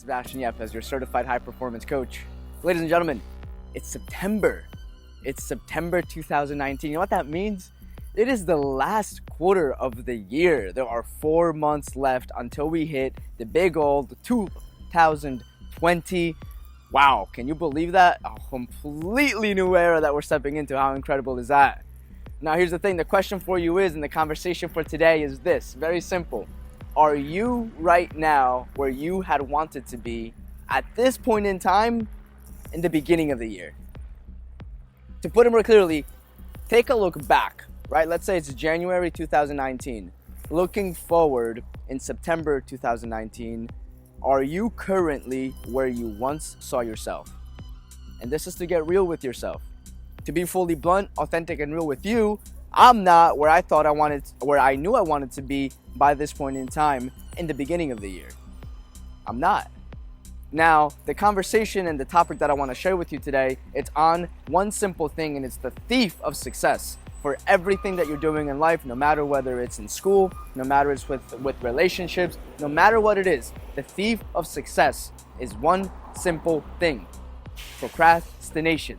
Sebastian as your certified high performance coach. Ladies and gentlemen, it's September. It's September 2019. You know what that means? It is the last quarter of the year. There are 4 months left until we hit the big old 2020. Wow, can you believe that? A completely new era that we're stepping into. How incredible is that? Now here's the thing, the question for you is, and the conversation for today is this, very simple. Are you right now where you had wanted to be at this point in time in the beginning of the year? To put it more clearly, take a look back, right? Let's say it's January 2019. Looking forward in September 2019, are you currently where you once saw yourself? And this is to get real with yourself. To be fully blunt, authentic, and real with you, I'm not where I knew I wanted to be by this point in time in the beginning of the year. I'm not. Now, the conversation and the topic that I want to share with you today, it's on one simple thing, and it's the thief of success for everything that you're doing in life, no matter whether it's in school, no matter it's with relationships, no matter what it is. The thief of success is one simple thing: procrastination.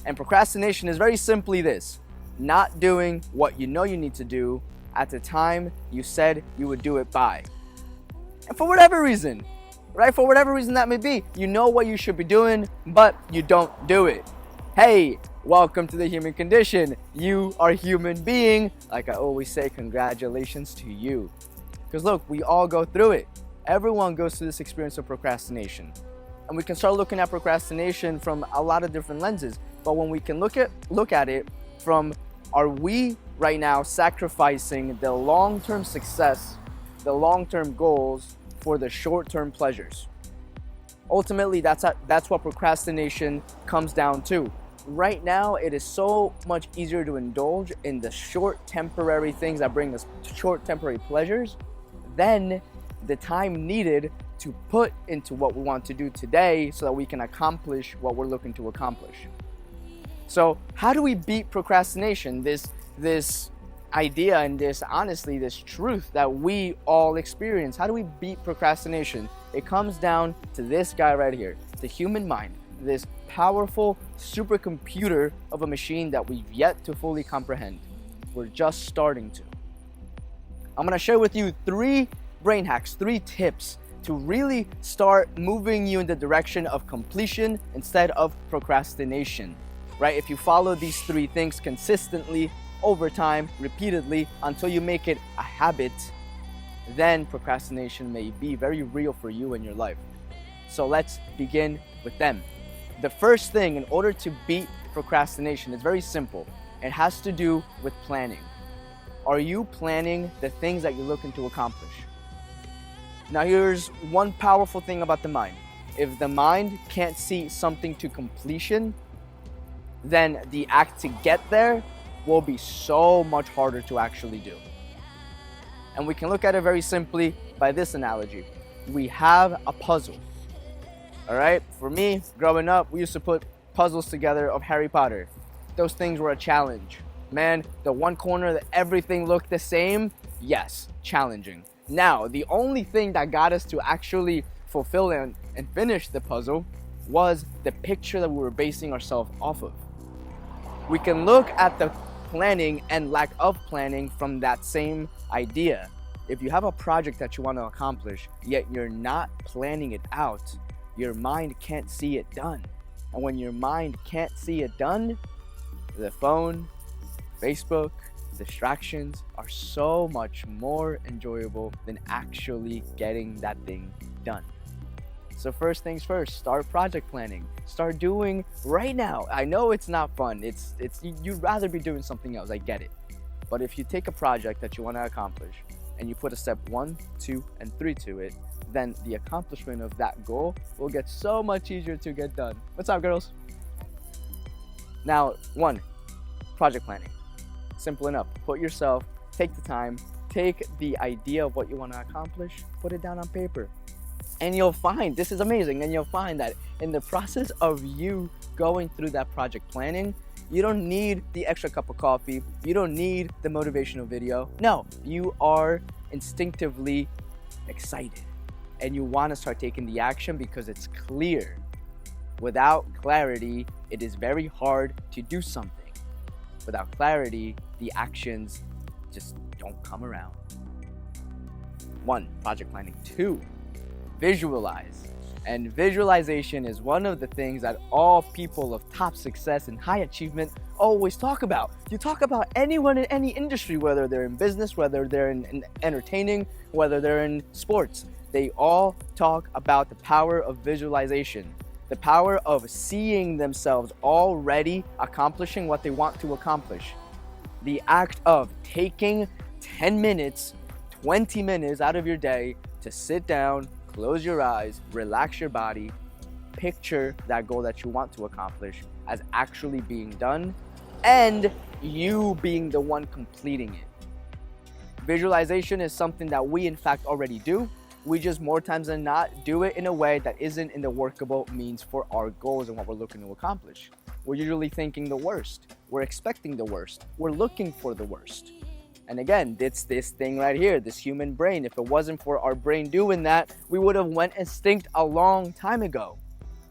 And procrastination is very simply this: not doing what you know you need to do at the time you said you would do it by. And for whatever reason, right? For whatever reason that may be, you know what you should be doing, but you don't do it. Hey, welcome to the human condition. You are a human being. Like I always say, congratulations to you. Because look, we all go through it. Everyone goes through this experience of procrastination. And we can start looking at procrastination from a lot of different lenses. But when we can look at it from, are we right now sacrificing the long-term success, the long-term goals for the short-term pleasures? Ultimately, that's what procrastination comes down to. Right now, it is so much easier to indulge in the short temporary things that bring us short temporary pleasures than the time needed to put into what we want to do today so that we can accomplish what we're looking to accomplish. So how do we beat procrastination? This idea and this truth that we all experience. How do we beat procrastination? It comes down to this guy right here, the human mind, this powerful supercomputer of a machine that we've yet to fully comprehend. We're just starting to. I'm gonna share with you 3 brain hacks, 3 tips to really start moving you in the direction of completion instead of procrastination. Right? If you follow these 3 things consistently, over time, repeatedly, until you make it a habit, then procrastination may be very real for you in your life. So let's begin with them. The first thing, in order to beat procrastination, is very simple. It has to do with planning. Are you planning the things that you're looking to accomplish? Now here's one powerful thing about the mind. If the mind can't see something to completion, then the act to get there will be so much harder to actually do. And we can look at it very simply by this analogy. We have a puzzle. All right? For me, growing up, we used to put puzzles together of Harry Potter. Those things were a challenge. Man, the one corner that everything looked the same, yes, challenging. Now, the only thing that got us to actually fulfill and finish the puzzle was the picture that we were basing ourselves off of. We can look at the planning and lack of planning from that same idea. If you have a project that you want to accomplish, yet you're not planning it out, your mind can't see it done. And when your mind can't see it done, the phone, Facebook, distractions are so much more enjoyable than actually getting that thing done. So first things first, start project planning. Start doing right now. I know it's not fun. You'd rather be doing something else. I get it. But if you take a project that you want to accomplish and you put a step 1, 2, and 3 to it, then the accomplishment of that goal will get so much easier to get done. What's up, girls? Now, 1, project planning. Simple enough. Take the time, take the idea of what you want to accomplish, put it down on paper. And you'll find, this is amazing, and you'll find that in the process of you going through that project planning, you don't need the extra cup of coffee, you don't need the motivational video. No, you are instinctively excited. and you want to start taking the action because it's clear. Without clarity, it is very hard to do something. Without clarity, the actions just don't come around. 1. Project planning. 2. Visualize. And visualization is one of the things that all people of top success and high achievement always talk about. You talk about anyone in any industry, whether they're in business, whether they're in entertaining, whether they're in sports. They all talk about the power of visualization, the power of seeing themselves already accomplishing what they want to accomplish. The act of taking 10 minutes, 20 minutes out of your day to sit down, close your eyes, relax your body, picture that goal that you want to accomplish as actually being done, and you being the one completing it. Visualization is something that we in fact already do. We just more times than not do it in a way that isn't in the workable means for our goals and what we're looking to accomplish. We're usually thinking the worst. We're expecting the worst. We're looking for the worst. And again, it's this thing right here, this human brain. If it wasn't for our brain doing that, we would have went extinct a long time ago.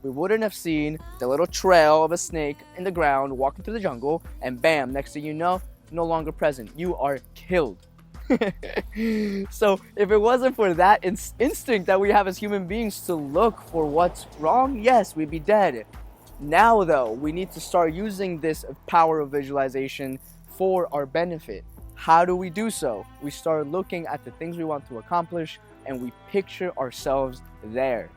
We wouldn't have seen the little trail of a snake in the ground walking through the jungle, and bam, next thing you know, no longer present. You are killed. So if it wasn't for that instinct that we have as human beings to look for what's wrong, yes, we'd be dead. Now though, we need to start using this power of visualization for our benefit. How do we do so? We start looking at the things we want to accomplish and we picture ourselves there.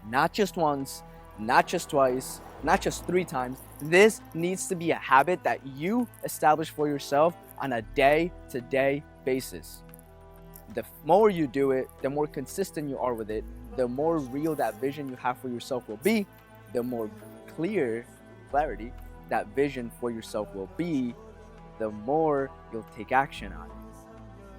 Not just once, not just twice, not just 3 times. This needs to be a habit that you establish for yourself on a day-to-day basis. The more you do it, the more consistent you are with it, the more real that vision you have for yourself will be, the more clarity that vision for yourself will be, the more you'll take action on it.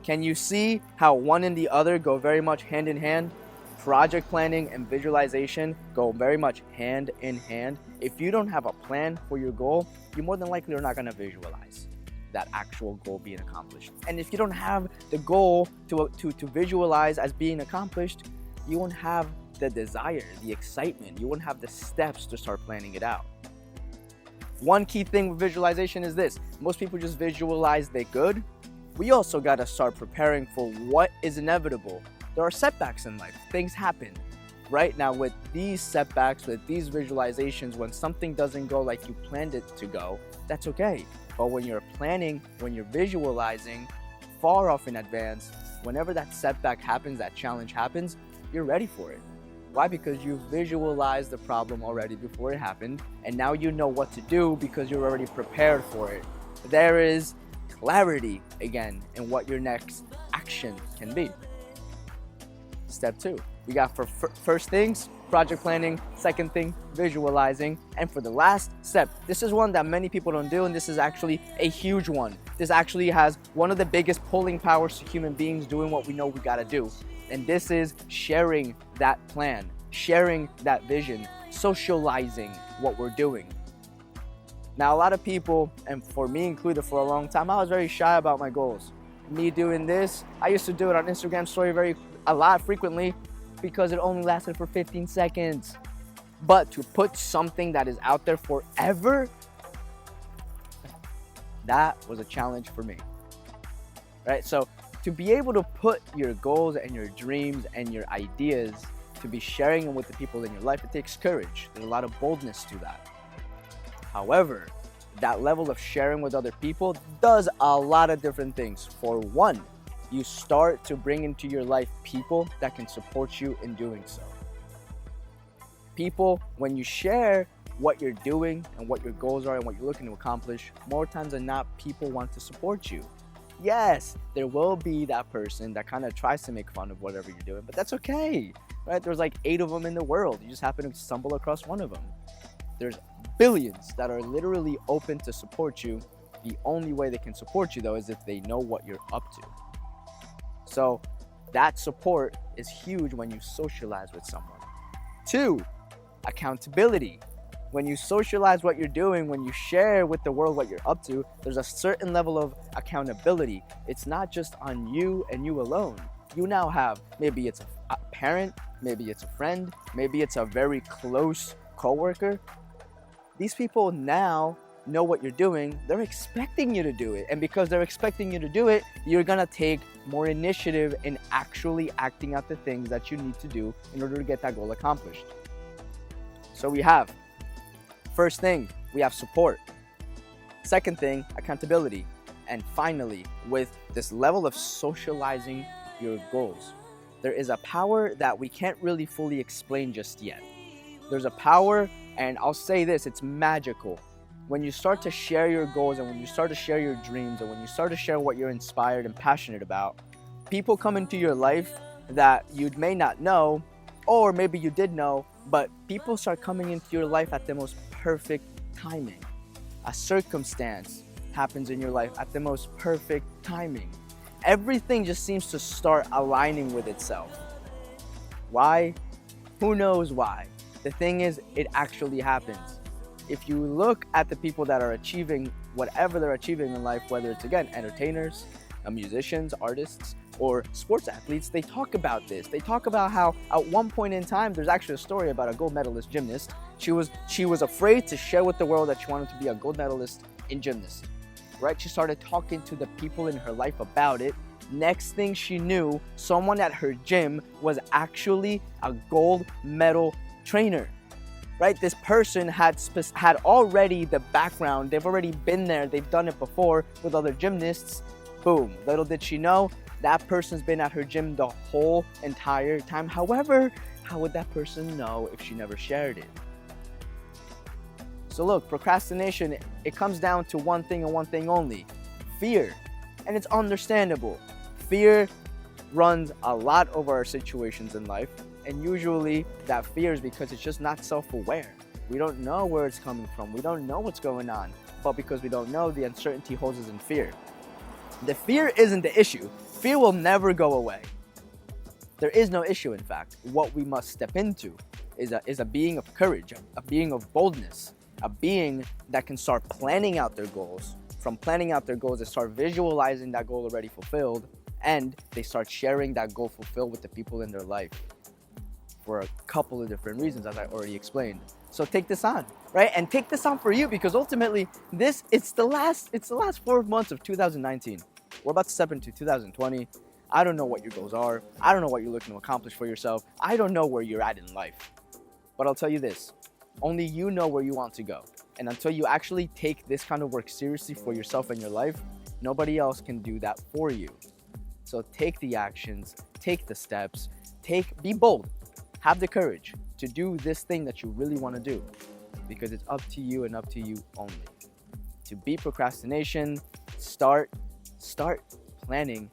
Can you see how one and the other go very much hand in hand? Project planning and visualization go very much hand in hand. If you don't have a plan for your goal, you more than likely are not going to visualize that actual goal being accomplished. And if you don't have the goal to visualize as being accomplished, you won't have the desire, the excitement. You won't have the steps to start planning it out. One key thing with visualization is this. Most people just visualize the good. We also got to start preparing for what is inevitable. There are setbacks in life. Things happen. Right now, with these setbacks, with these visualizations, when something doesn't go like you planned it to go, that's okay. But when you're planning, when you're visualizing far off in advance, whenever that setback happens, that challenge happens, you're ready for it. Why? Because you visualized the problem already before it happened, and now you know what to do because you're already prepared for it. There is clarity, again, in what your next action can be. Step 2, we got for first things, project planning. Second thing, visualizing. And for the last step, this is one that many people don't do, and this is actually a huge one. This actually has one of the biggest pulling powers to human beings doing what we know we gotta do. And this is sharing that plan, sharing that vision, socializing what we're doing. Now, a lot of people, and for me included for a long time, I was very shy about my goals. Me doing this, I used to do it on Instagram story a lot frequently because it only lasted for 15 seconds. But to put something that is out there forever, that was a challenge for me, right? So to be able to put your goals and your dreams and your ideas, to be sharing them with the people in your life, it takes courage. There's a lot of boldness to that. However, that level of sharing with other people does a lot of different things. For one, you start to bring into your life people that can support you in doing so. People, when you share what you're doing and what your goals are and what you're looking to accomplish, more times than not, people want to support you. Yes, there will be that person that kind of tries to make fun of whatever you're doing, but that's okay, right? There's like 8 of them in the world. You just happen to stumble across one of them. There's billions that are literally open to support you. The only way they can support you, though, is if they know what you're up to. So that support is huge when you socialize with someone. 2, accountability. When you socialize what you're doing, when you share with the world what you're up to, there's a certain level of accountability. It's not just on you and you alone. You now have, maybe it's a parent, maybe it's a friend, maybe it's a very close coworker. These people now know what you're doing. They're expecting you to do it. And because they're expecting you to do it, you're gonna take more initiative in actually acting out the things that you need to do in order to get that goal accomplished. So we have, first thing, we have support. Second thing, accountability. And finally, with this level of socializing your goals, there is a power that we can't really fully explain just yet. There's a power, and I'll say this, it's magical. When you start to share your goals and when you start to share your dreams and when you start to share what you're inspired and passionate about, people come into your life that you may not know, or maybe you did know, but people start coming into your life at the most perfect timing. A circumstance happens in your life at the most perfect timing. Everything just seems to start aligning with itself. Why? Who knows why? The thing is, it actually happens. If you look at the people that are achieving whatever they're achieving in life, whether it's, again, entertainers, musicians, artists, or sports athletes, they talk about this. They talk about how at one point in time, there's actually a story about a gold medalist gymnast. She was afraid to share with the world that she wanted to be a gold medalist in gymnast, right? She started talking to the people in her life about it. Next thing she knew, someone at her gym was actually a gold medal trainer, right? This person had already the background. They've already been there. They've done it before with other gymnasts. Boom. Little did she know, that person's been at her gym the whole entire time. However, how would that person know if she never shared it? So look, procrastination, it comes down to one thing and one thing only: fear. And it's understandable. Fear runs a lot over our situations in life. And usually that fear is because it's just not self-aware. We don't know where it's coming from. We don't know what's going on. But because we don't know, the uncertainty holds us in fear. The fear isn't the issue. Fear will never go away. There is no issue, in fact. What we must step into is a being of courage, a being of boldness, a being that can start planning out their goals. From planning out their goals, they start visualizing that goal already fulfilled, and they start sharing that goal fulfilled with the people in their life for a couple of different reasons, as I already explained. So take this on, right? And take this on for you, because ultimately it's the last 4 months of 2019. We're about to step into 2020. I don't know what your goals are. I don't know what you're looking to accomplish for yourself. I don't know where you're at in life. But I'll tell you this, only you know where you want to go. And until you actually take this kind of work seriously for yourself and your life, nobody else can do that for you. So take the actions, take the steps, be bold, have the courage to do this thing that you really want to do, because it's up to you and up to you only. To beat procrastination, start planning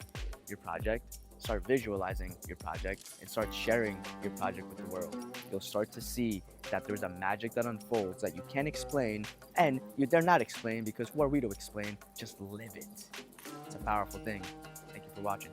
your project, start visualizing your project, and start sharing your project with the world. You'll start to see that there's a magic that unfolds that you can't explain, and you dare not explain, because who are we to explain? Just live it. It's a powerful thing. Thank you for watching.